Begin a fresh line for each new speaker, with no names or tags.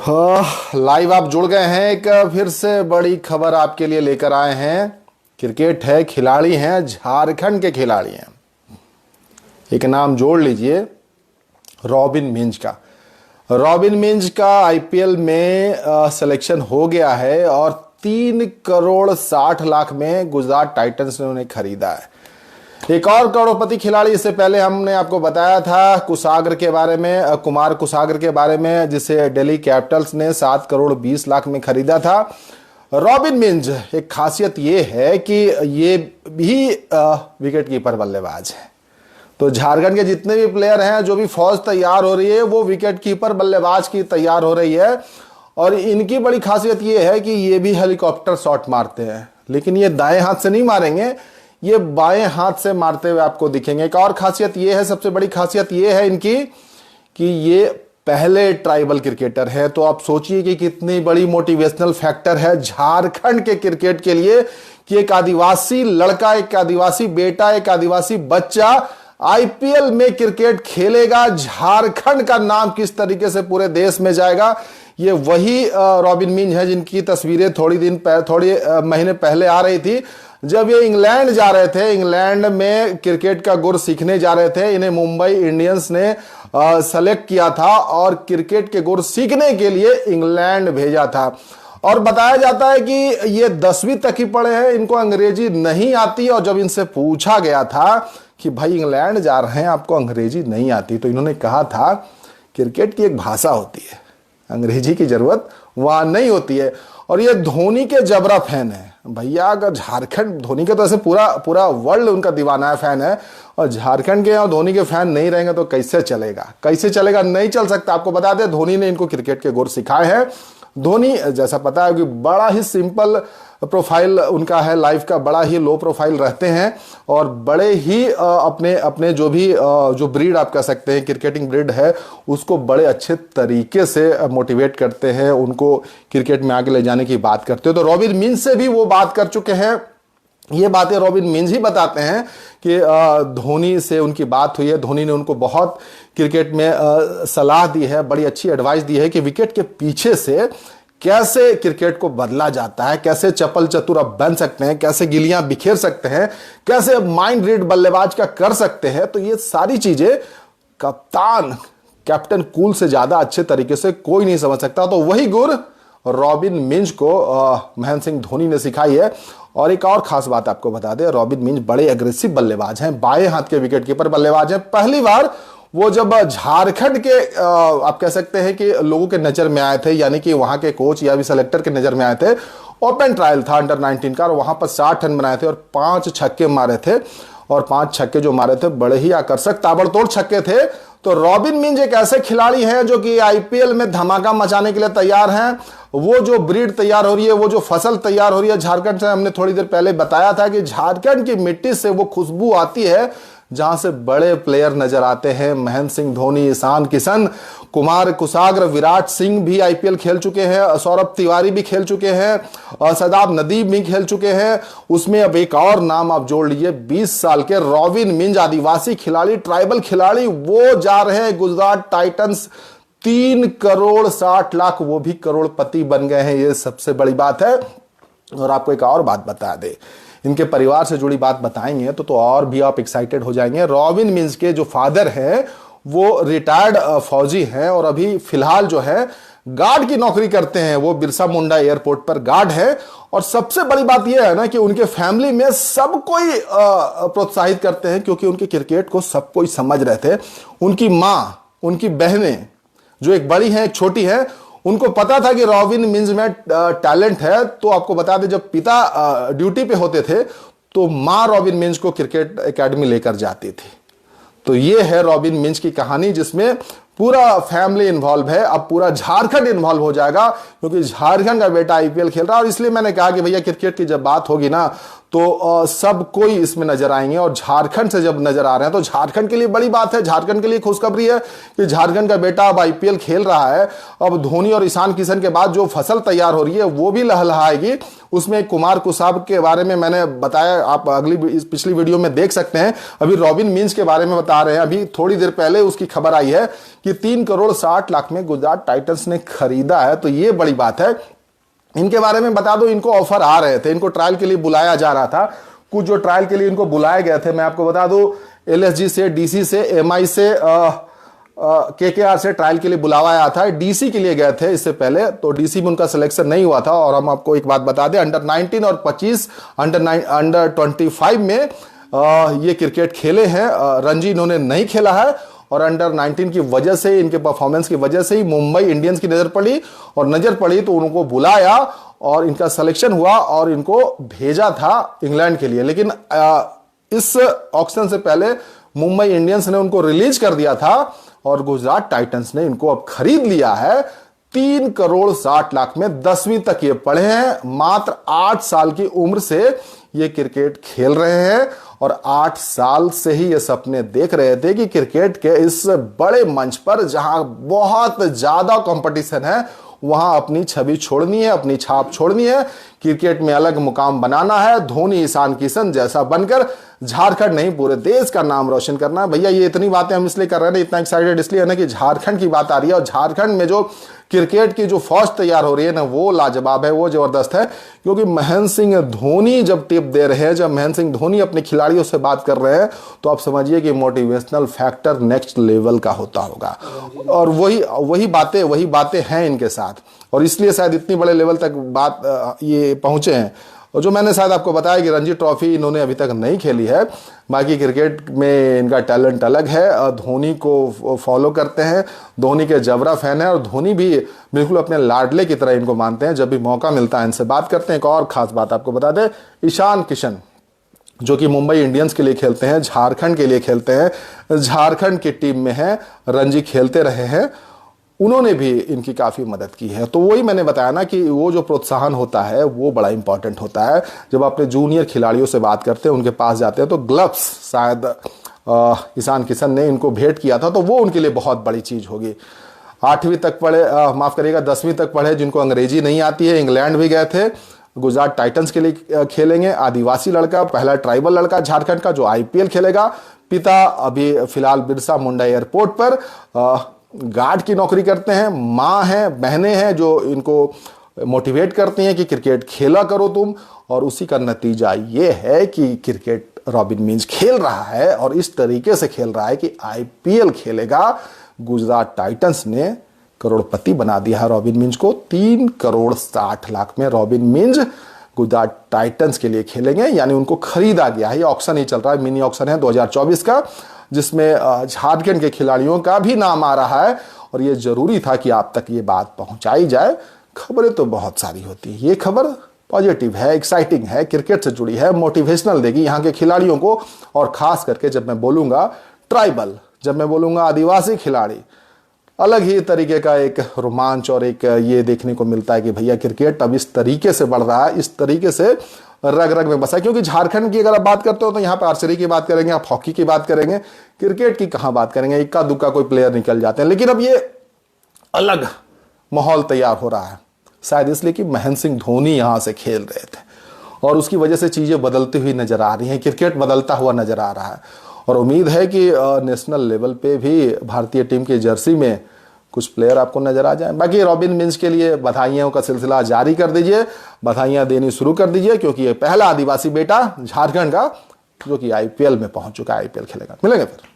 Live आप जुड़ गए हैं। एक फिर से बड़ी खबर आपके लिए लेकर आए हैं। क्रिकेट है, खिलाड़ी हैं, झारखंड के खिलाड़ी हैं। एक नाम जोड़ लीजिए, रॉबिन मिंज का। रॉबिन मिंज का आईपीएल में सिलेक्शन हो गया है और 3 करोड़ 60 लाख में गुजरात टाइटंस ने उन्हें खरीदा है। एक और करोड़पति खिलाड़ी, इससे पहले हमने आपको बताया था कुसागर के बारे में, कुमार कुसागर के बारे में, जिसे दिल्ली कैपिटल्स ने 7 करोड़ 20 लाख में खरीदा था। रॉबिन मिंज, एक खासियत ये है कि ये भी विकेट कीपर बल्लेबाज है। तो झारखंड के जितने भी प्लेयर हैं, जो भी फौज तैयार हो रही है, वो विकेट कीपर बल्लेबाज की तैयार हो रही है। और इनकी बड़ी खासियत ये है कि ये भी हेलीकॉप्टर शॉट मारते हैं, लेकिन ये दाएं हाथ से नहीं मारेंगे, ये बाएं हाथ से मारते हुए आपको दिखेंगे। एक और खासियत ये है, सबसे बड़ी खासियत ये है इनकी, कि ये पहले ट्राइबल क्रिकेटर है। तो आप सोचिए कि कितनी बड़ी मोटिवेशनल फैक्टर है झारखंड के क्रिकेट के लिए कि एक आदिवासी लड़का, एक आदिवासी बेटा, एक आदिवासी बच्चा आईपीएल में क्रिकेट खेलेगा। झारखंड का नाम किस तरीके से पूरे देश में जाएगा, ये वही रॉबिन मिंज है जिनकी तस्वीरें थोड़ी महीने पहले आ रही थी, जब ये इंग्लैंड जा रहे थे। इंग्लैंड में क्रिकेट का गुर सीखने जा रहे थे। इन्हें मुंबई इंडियंस ने सेलेक्ट किया था और क्रिकेट के गुर सीखने के लिए इंग्लैंड भेजा था। और बताया जाता है कि ये 10वीं तक ही पढ़े हैं, इनको अंग्रेजी नहीं आती। और जब इनसे पूछा गया था कि भाई इंग्लैंड जा रहे हैं, आपको अंग्रेजी नहीं आती, तो इन्होंने कहा था क्रिकेट की एक भाषा होती है, अंग्रेजी की जरूरत वहां नहीं होती है। और ये धोनी के जबरा फैन है भैया। अगर झारखंड, धोनी के तो ऐसे पूरा वर्ल्ड उनका दीवाना फैन है, और झारखंड के और धोनी के फैन नहीं रहेंगे तो कैसे चलेगा, कैसे चलेगा, नहीं चल सकता। आपको बता दें, धोनी ने इनको क्रिकेट के गुर सिखाए हैं। धोनी, जैसा पता है कि बड़ा ही सिंपल प्रोफाइल उनका है, लाइफ का बड़ा ही लो प्रोफाइल रहते हैं, और बड़े ही अपने जो ब्रीड आप कह सकते हैं, क्रिकेटिंग ब्रीड है, उसको बड़े अच्छे तरीके से मोटिवेट करते हैं, उनको क्रिकेट में आगे ले जाने की बात करते हैं। तो रॉबिन मिंज से भी वो बात कर चुके हैं। ये बातें रॉबिन मिंज ही बताते हैं कि धोनी से उनकी बात हुई है। धोनी ने उनको बहुत क्रिकेट में सलाह दी है, बड़ी अच्छी एडवाइस दी है कि विकेट के पीछे से कैसे क्रिकेट को बदला जाता है, कैसे चपल चतुर आप बन सकते हैं, कैसे गिलियां बिखेर सकते हैं, कैसे माइंड रीड बल्लेबाज का कर सकते हैं। तो ये सारी चीजें कैप्टन कूल से ज्यादा अच्छे तरीके से कोई नहीं समझ सकता। तो वही गुर रॉबिन मिंज को महेंद्र सिंह धोनी ने सिखाई है। और एक और खास बात आपको बता दें, रॉबिन मिंज बड़े एग्रेसिव बल्लेबाज हैं, बाएं हाथ के विकेट कीपर बल्लेबाज हैं। पहली बार वो जब झारखंड के आप कह सकते हैं कि लोगों के नजर में आए थे, यानी कि वहां के कोच या भी सेलेक्टर के नजर में आए थे, ओपन ट्रायल था अंडर 19 का, और वहां पर 60 रन बनाए थे और 5 छक्के मारे थे। और 5 छक्के जो मारे थे बड़े ही आकर्षक ताबड़तोड़ छक्के थे। तो रॉबिन मिंज एक ऐसे खिलाड़ी हैं जो कि आईपीएल में धमाका मचाने के लिए तैयार हैं। वो जो ब्रीड तैयार हो रही है, वो जो फसल तैयार हो रही है झारखंड से, हमने थोड़ी देर पहले बताया था कि झारखंड की मिट्टी से वो खुशबू आती है जहां से बड़े प्लेयर नजर आते हैं। महेंद्र सिंह धोनी, ईशान किशन, कुमार कुसागर, विराट सिंह भी आईपीएल खेल चुके हैं, सौरभ तिवारी भी खेल चुके हैं, और शादाब नदीम भी खेल चुके हैं। उसमें अब एक और नाम आप जोड़ लीजिए, 20 साल के रॉबिन मिंज, आदिवासी खिलाड़ी, ट्राइबल खिलाड़ी, वो जा रहे हैं गुजरात टाइटंस। 3 करोड़ 60 लाख, वो भी करोड़पति बन गए हैं, ये सबसे बड़ी बात है। और आपको एक और बात बता दे, इनके परिवार से जुड़ी बात बताएंगे तो और भी आप एक्साइटेड हो जाएंगे। रॉबिन मिंज के जो फादर हैं वो रिटायर्ड फौजी हैं, और अभी फिलहाल जो है गार्ड की नौकरी करते हैं। वो बिरसा मुंडा एयरपोर्ट पर गार्ड है। और सबसे बड़ी बात यह है ना कि उनके फैमिली में सब कोई प्रोत्साहित करते हैं, क्योंकि उनके क्रिकेट को सब कोई समझ रहे थे। उनकी माँ, उनकी बहनें, जो एक बड़ी हैं एक छोटी है, उनको पता था कि रॉबिन मिंज में टैलेंट है। तो आपको बता दें, जब पिता ड्यूटी पे होते थे तो मां रॉबिन मिंज को क्रिकेट एकेडमी लेकर जाती थी। तो ये है रॉबिन मिंज की कहानी, जिसमें पूरा फैमिली इन्वॉल्व है। अब पूरा झारखंड इन्वॉल्व हो जाएगा, क्योंकि झारखंड का बेटा आईपीएल खेल रहा है। और इसलिए मैंने कहा कि भैया क्रिकेट की जब बात होगी ना, तो सब कोई इसमें नजर आएंगे। और झारखंड से जब नजर आ रहे हैं तो झारखंड के लिए बड़ी बात है, झारखंड के लिए खुशखबरी है कि झारखंड का बेटा अब आईपीएल खेल रहा है। अब धोनी और ईशान किशन के बाद जो फसल तैयार हो रही है वो भी लहलहाएगी। उसमें कुमार कुसाब के बारे में मैंने बताया, आप पिछली वीडियो में देख सकते हैं। अभी रॉबिन मिंज के बारे में बता रहे हैं। अभी थोड़ी देर पहले उसकी खबर आई है कि कि 3,60,00,000 में गुजरात टाइटंस ने खरीदा है, तो ये बड़ी बात है। इनके बारे में बता दो, इनको ऑफर आ रहे थे, इनको ट्रायल के लिए बुलाया जा रहा था। कुछ जो ट्रायल के लिए इनको बुलाए गए थे, मैं आपको बता दूं, LSG से, DC से, MI से, KKR से ट्रायल के लिए बुलावा आया था। DC के लिए गए थे इससे पहले, तो DC में उनका सिलेक्शन नहीं हुआ था। और हम आपको एक बात बता दें, अंडर 19 और 25, अंडर 25 में ये क्रिकेट खेले हैं। रणजी इन्होंने नहीं खेला है, और अंडर 19 की वजह से, इनके परफॉर्मेंस की वजह से ही मुंबई इंडियंस की नजर पड़ी तो उनको बुलाया और इनका सिलेक्शन हुआ और इनको भेजा था इंग्लैंड के लिए। लेकिन इस ऑक्शन से पहले मुंबई इंडियंस ने उनको रिलीज कर दिया था और गुजरात टाइटंस ने इनको अब खरीद लिया है 3,60,00,000 में। 10वीं तक ये पढ़े हैं, मात्र 8 साल की उम्र से ये क्रिकेट खेल रहे हैं और 8 साल से ही ये सपने देख रहे थे कि क्रिकेट के इस बड़े मंच पर, जहां बहुत ज्यादा कंपटीशन है, वहां अपनी छवि छोड़नी है, अपनी छाप छोड़नी है, क्रिकेट में अलग मुकाम बनाना है, धोनी, ईशान किशन जैसा बनकर झारखंड नहीं पूरे देश का नाम रोशन करना है। भैया ये इतनी बातें हम इसलिए कर रहे हैं, इतना एक्साइटेड इसलिए है ना कि झारखंड की बात आ रही है, और झारखंड में जो क्रिकेट की जो फौज तैयार हो रही है ना, वो लाजवाब है, वो जबरदस्त है। क्योंकि महेंद्र सिंह धोनी जब टिप दे रहे हैं, जब महेंद्र सिंह धोनी अपने खिलाड़ियों से बात कर रहे हैं, तो आप समझिए कि मोटिवेशनल फैक्टर नेक्स्ट लेवल का होता होगा। और वही बातें हैं इनके साथ, और इसलिए शायद इतनी बड़े लेवल तक बात ये पहुंचे हैं। और जो मैंने शायद आपको बताया कि रणजी ट्रॉफी इन्होंने अभी तक नहीं खेली है, बाकी क्रिकेट में इनका टैलेंट अलग है। धोनी को फॉलो करते हैं, धोनी के जबरा फैन है, और धोनी भी बिल्कुल अपने लाडले की तरह इनको मानते हैं। जब भी मौका मिलता है इनसे बात करते हैं। एक और खास बात आपको बता दें, ईशान किशन जो कि मुंबई इंडियंस के लिए खेलते हैं, झारखंड के लिए खेलते हैं, झारखंड की टीम में है, रणजी खेलते रहे हैं, उन्होंने भी इनकी काफ़ी मदद की है। तो वही मैंने बताया ना कि वो जो प्रोत्साहन होता है वो बड़ा इंपॉर्टेंट होता है। जब अपने जूनियर खिलाड़ियों से बात करते हैं, उनके पास जाते हैं, तो ग्लव्स शायद ईशान किशन ने इनको भेंट किया था, तो वो उनके लिए बहुत बड़ी चीज़ होगी। 8वीं तक पढ़े, माफ़ करिएगा 10वीं तक पढ़े, जिनको अंग्रेजी नहीं आती है, इंग्लैंड भी गए थे, गुजरात टाइटंस के लिए खेलेंगे। आदिवासी लड़का, पहला ट्राइबल लड़का झारखंड का, जो IPL खेलेगा। पिता अभी फिलहाल बिरसा मुंडा एयरपोर्ट पर गार्ड की नौकरी करते हैं। माँ हैं, बहनें हैं जो इनको मोटिवेट करती हैं कि क्रिकेट खेला करो तुम, और उसी का नतीजा ये है कि क्रिकेट रॉबिन मींज खेल रहा है, और इस तरीके से खेल रहा है कि IPL खेलेगा। गुजरात टाइटंस ने करोड़पति बना दिया है रॉबिन मींज को। 3,60,00,000 में रॉबिन मींज गुजरात टाइटंस के लिए खेलेंगे, यानी उनको खरीदा गया है। ये ऑक्शन ही चल रहा है, मिनी ऑक्शन है 2024 का, जिसमें झारखंड के खिलाड़ियों का भी नाम आ रहा है। और ये जरूरी था कि आप तक ये बात पहुंचाई जाए। खबरें तो बहुत सारी होती है, ये खबर पॉजिटिव है, एक्साइटिंग है, क्रिकेट से जुड़ी है, मोटिवेशनल देगी यहाँ के खिलाड़ियों को। और खास करके जब मैं बोलूँगा ट्राइबल, जब मैं बोलूँगा आदिवासी खिलाड़ी, अलग ही तरीके का एक रोमांच और एक ये देखने को मिलता है कि भैया क्रिकेट अब इस तरीके से बढ़ रहा है, इस तरीके से रग रग में बसा है। क्योंकि झारखंड की अगर आप बात करते हो तो यहाँ पर आर्चरी की बात करेंगे, आप हॉकी की बात करेंगे, क्रिकेट की कहाँ बात करेंगे, इक्का दुक्का कोई प्लेयर निकल जाते हैं। लेकिन अब ये अलग माहौल तैयार हो रहा है, शायद इसलिए कि महेंद्र सिंह धोनी यहाँ से खेल रहे थे, और उसकी वजह से चीज़ें बदलती हुई नजर आ रही हैं, क्रिकेट बदलता हुआ नजर आ रहा है। और उम्मीद है कि नेशनल लेवल पे भी भारतीय टीम की जर्सी में कुछ प्लेयर आपको नजर आ जाए। बाकी रॉबिन मींज के लिए बधाइयों का सिलसिला जारी कर दीजिए, बधाइयां देनी शुरू कर दीजिए, क्योंकि ये पहला आदिवासी बेटा झारखंड का जो कि IPL में पहुंच चुका है, IPL खेलेगा। मिलेंगे फिर।